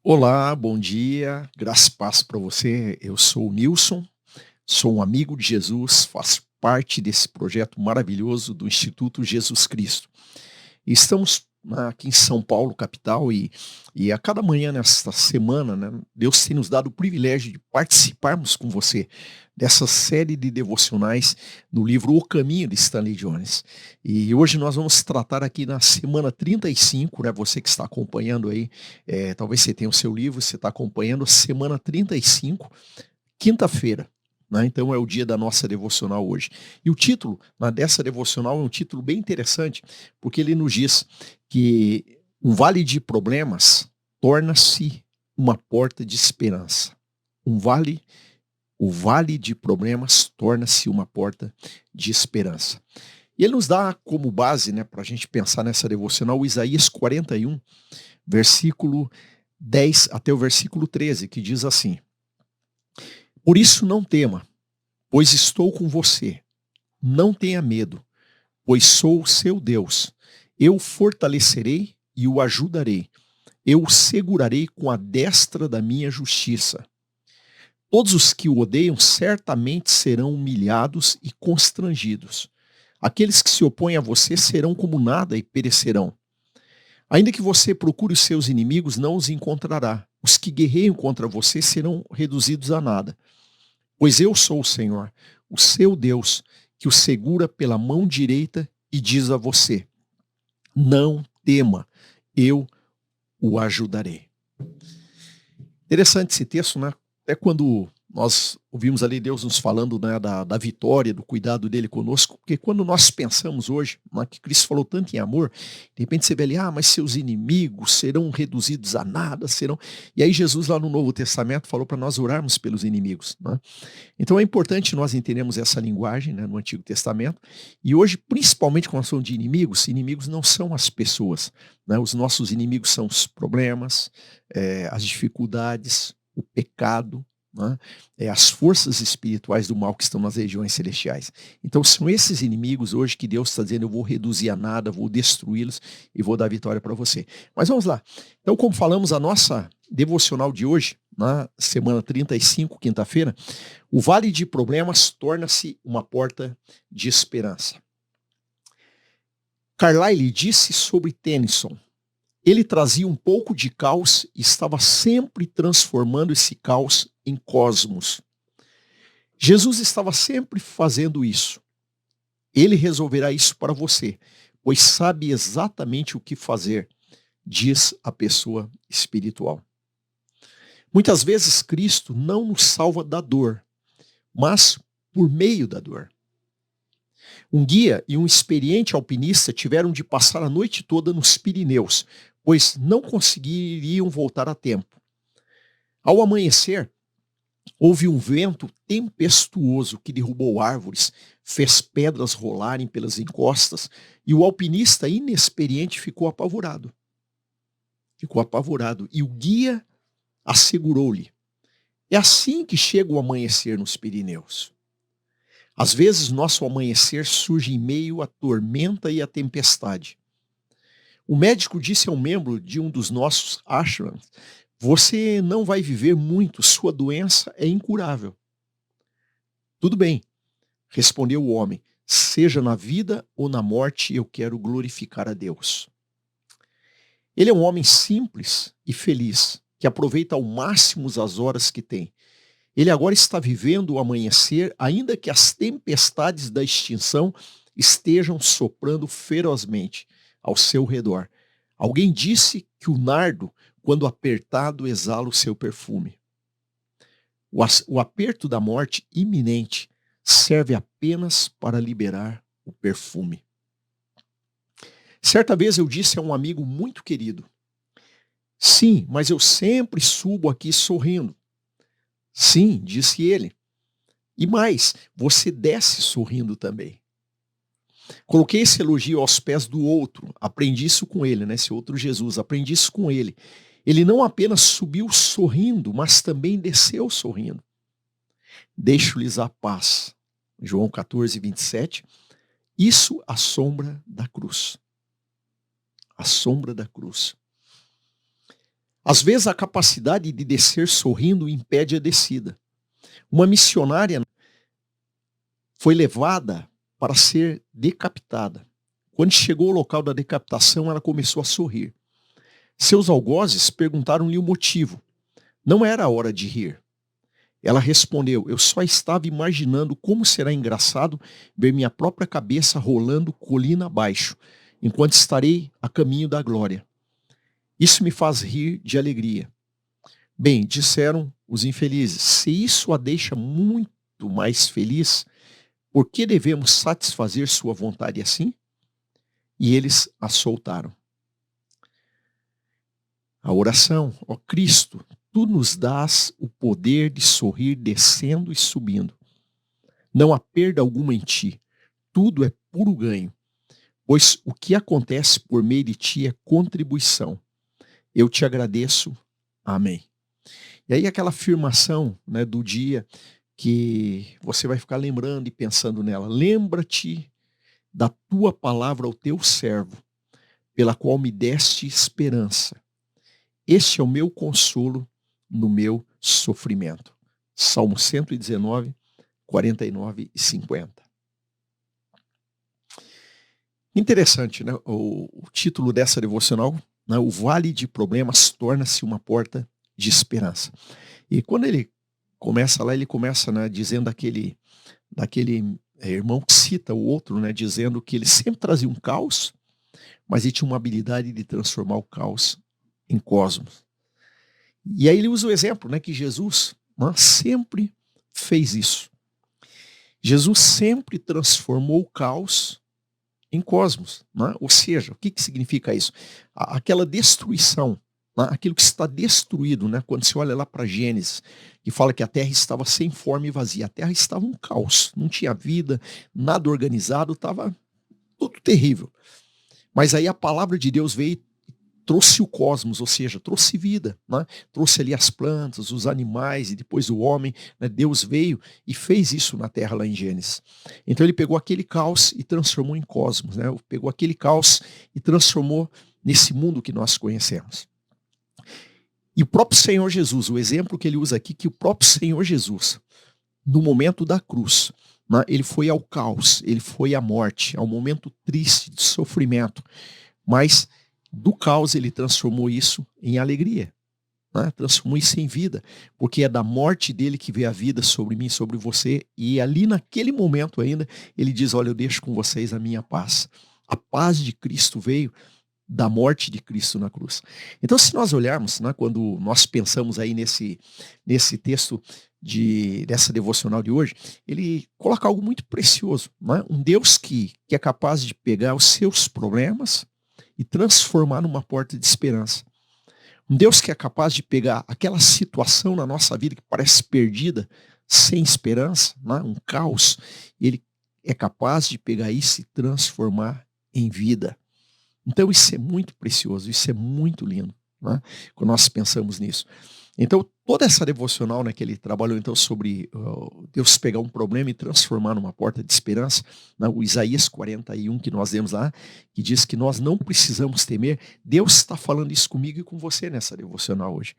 Olá, bom dia, graça e paz para você. Eu sou o Nilson, sou um amigo de Jesus, faço parte desse projeto maravilhoso do Instituto Jesus Cristo. E estamos aqui em São Paulo, capital, e a cada manhã nesta semana, né, Deus tem nos dado o privilégio de participarmos com você dessa série de devocionais no livro O Caminho de Stanley Jones. E hoje nós vamos tratar aqui na semana 35, né, você que está acompanhando aí, talvez você tenha o seu livro, você está acompanhando a semana 35, quinta-feira, né, então é o dia da nossa devocional hoje. E o título, né, dessa devocional é um título bem interessante, porque ele nos diz que um vale de problemas torna-se uma porta de esperança. Um vale O vale de problemas torna-se uma porta de esperança. E ele nos dá como base, né, para a gente pensar nessa devocional, o Isaías 41, versículo 10 até o versículo 13, que diz assim: Por isso não tema, pois estou com você. Não tenha medo, pois sou o seu Deus. Eu o fortalecerei e o ajudarei. Eu o segurarei com a destra da minha justiça. Todos os que o odeiam certamente serão humilhados e constrangidos. Aqueles que se opõem a você serão como nada e perecerão. Ainda que você procure os seus inimigos, não os encontrará. Os que guerreiam contra você serão reduzidos a nada. Pois eu sou o Senhor, o seu Deus, que o segura pela mão direita e diz a você: não tema, eu o ajudarei. Interessante esse texto, né? Até quando nós ouvimos ali Deus nos falando, né, da vitória, do cuidado dele conosco, porque quando nós pensamos hoje, né, que Cristo falou tanto em amor, de repente você vê ali, mas seus inimigos serão reduzidos a nada, serão. E aí Jesus lá no Novo Testamento falou para nós orarmos pelos inimigos, né? Então é importante nós entendermos essa linguagem, né, no Antigo Testamento, e hoje, principalmente quando nós falamos de inimigos, inimigos não são as pessoas, né? Os nossos inimigos são os problemas, as dificuldades, o pecado, né? As forças espirituais do mal que estão nas regiões celestiais. Então são esses inimigos hoje que Deus está dizendo: eu vou reduzir a nada, vou destruí-los e vou dar vitória para você. Mas vamos lá. Então, como falamos, a nossa devocional de hoje, na semana 35, quinta-feira, o vale de problemas torna-se uma porta de esperança. Carlyle disse sobre Tennyson: ele trazia um pouco de caos e estava sempre transformando esse caos em cosmos. Jesus estava sempre fazendo isso. Ele resolverá isso para você, pois sabe exatamente o que fazer, diz a pessoa espiritual. Muitas vezes Cristo não nos salva da dor, mas por meio da dor. Um guia e um experiente alpinista tiveram de passar a noite toda nos Pirineus, pois não conseguiriam voltar a tempo. Ao amanhecer, houve um vento tempestuoso que derrubou árvores, fez pedras rolarem pelas encostas, e o alpinista inexperiente ficou apavorado. Ficou apavorado, e o guia assegurou-lhe: é assim que chega o amanhecer nos Pirineus. Às vezes, nosso amanhecer surge em meio à tormenta e à tempestade. O médico disse a um membro de um dos nossos ashrams: você não vai viver muito, sua doença é incurável. Tudo bem, respondeu o homem, seja na vida ou na morte, eu quero glorificar a Deus. Ele é um homem simples e feliz, que aproveita ao máximo as horas que tem. Ele agora está vivendo o amanhecer, ainda que as tempestades da extinção estejam soprando ferozmente ao seu redor. Alguém disse que o nardo, quando apertado, exala o seu perfume. O aperto da morte iminente serve apenas para liberar o perfume. Certa vez eu disse a um amigo muito querido: sim, mas eu sempre subo aqui sorrindo. Sim, disse ele. E mais, você desce sorrindo também. Coloquei esse elogio aos pés do outro, aprendi isso com ele, né? Esse outro Jesus, aprendi isso com ele. Ele não apenas subiu sorrindo, mas também desceu sorrindo. Deixo-lhes a paz. João 14, 27. Isso à sombra da cruz. A sombra da cruz. Às vezes a capacidade de descer sorrindo impede a descida. Uma missionária foi levada para ser decapitada. Quando chegou ao local da decapitação, ela começou a sorrir. Seus algozes perguntaram-lhe o motivo. Não era a hora de rir. Ela respondeu: eu só estava imaginando como será engraçado ver minha própria cabeça rolando colina abaixo, enquanto estarei a caminho da glória. Isso me faz rir de alegria. Bem, disseram os infelizes, se isso a deixa muito mais feliz, por que devemos satisfazer sua vontade assim? E eles a soltaram. A oração, ó Cristo, tu nos dás o poder de sorrir descendo e subindo. Não há perda alguma em ti, tudo é puro ganho, pois o que acontece por meio de ti é contribuição. Eu te agradeço. Amém. E aí aquela afirmação, né, do dia que você vai ficar lembrando e pensando nela. Lembra-te da tua palavra ao teu servo, pela qual me deste esperança. Este é o meu consolo no meu sofrimento. Salmo 119, 49 e 50. Interessante, né? O título dessa devocional, né? O Vale de Problemas torna-se uma porta de esperança. E quando ele começa lá, ele começa, né, dizendo daquele irmão que cita o outro, né, dizendo que ele sempre trazia um caos, mas ele tinha uma habilidade de transformar o caos em cosmos. E aí ele usa o exemplo, né, que Jesus, né, sempre fez isso. Jesus sempre transformou o caos em cosmos, né? Ou seja, o que significa isso? Aquela destruição, né? Aquilo que está destruído, né? Quando você olha lá para Gênesis, que fala que a terra estava sem forma e vazia, a terra estava um caos, não tinha vida, nada organizado, estava tudo terrível. Mas aí a palavra de Deus veio e trouxe o cosmos, ou seja, trouxe vida, né? Trouxe ali as plantas, os animais e depois o homem, né? Deus veio e fez isso na terra lá em Gênesis. Então ele pegou aquele caos e transformou em cosmos, né? Pegou aquele caos e transformou nesse mundo que nós conhecemos. E o próprio Senhor Jesus, o exemplo que ele usa aqui, que o próprio Senhor Jesus, no momento da cruz, né? Ele foi ao caos, ele foi à morte, ao momento triste de sofrimento, mas do caos ele transformou isso em alegria, né? Transformou isso em vida, porque é da morte dele que veio a vida sobre mim, sobre você, e ali naquele momento ainda, ele diz, olha, eu deixo com vocês a minha paz. A paz de Cristo veio da morte de Cristo na cruz. Então se nós olharmos, né, quando nós pensamos aí nesse texto dessa devocional de hoje, ele coloca algo muito precioso, né? Um Deus que é capaz de pegar os seus problemas e transformar numa porta de esperança. Um Deus que é capaz de pegar aquela situação na nossa vida que parece perdida, sem esperança, né? Um caos, ele é capaz de pegar isso e transformar em vida. Então isso é muito precioso, isso é muito lindo, né? Quando nós pensamos nisso. Então toda essa devocional, né, que ele trabalhou então sobre Deus pegar um problema e transformar numa porta de esperança, né, o Isaías 41 que nós lemos lá, que diz que nós não precisamos temer. Deus está falando isso comigo e com você nessa devocional hoje.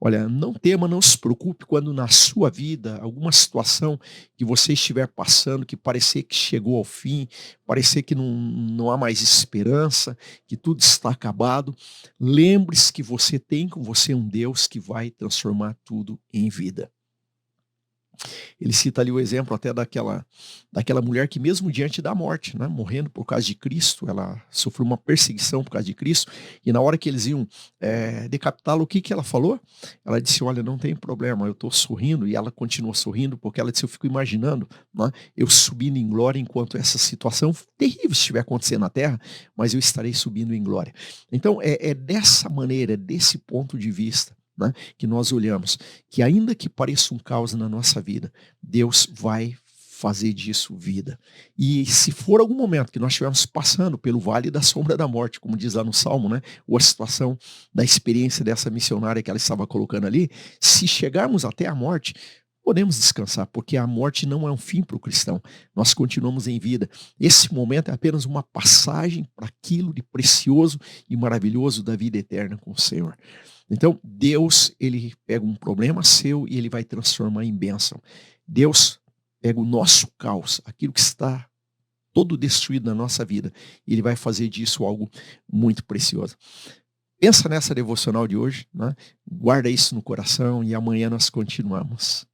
Olha, não tema, não se preocupe quando na sua vida, alguma situação que você estiver passando, que parecer que chegou ao fim, parecer que não há mais esperança, que tudo está acabado. Lembre-se que você tem com você um Deus que vai transformar tudo em vida. Ele cita ali o exemplo até daquela mulher que mesmo diante da morte, né, morrendo por causa de Cristo, ela sofreu uma perseguição por causa de Cristo, e na hora que eles iam decapitá-lo, o que ela falou? Ela disse, olha, não tem problema, eu estou sorrindo, e ela continuou sorrindo, porque ela disse, eu fico imaginando, né, eu subindo em glória enquanto essa situação terrível estiver acontecendo na terra, mas eu estarei subindo em glória. Então é dessa maneira, é desse ponto de vista, né, que nós olhamos, que ainda que pareça um caos na nossa vida, Deus vai fazer disso vida. E se for algum momento que nós estivermos passando pelo vale da sombra da morte, como diz lá no Salmo, né, ou a situação da experiência dessa missionária que ela estava colocando ali, se chegarmos até a morte, podemos descansar, porque a morte não é um fim para o cristão. Nós continuamos em vida. Esse momento é apenas uma passagem para aquilo de precioso e maravilhoso da vida eterna com o Senhor. Então, Deus, ele pega um problema seu e ele vai transformar em bênção. Deus pega o nosso caos, aquilo que está todo destruído na nossa vida, e ele vai fazer disso algo muito precioso. Pensa nessa devocional de hoje, né? Guarda isso no coração e amanhã nós continuamos.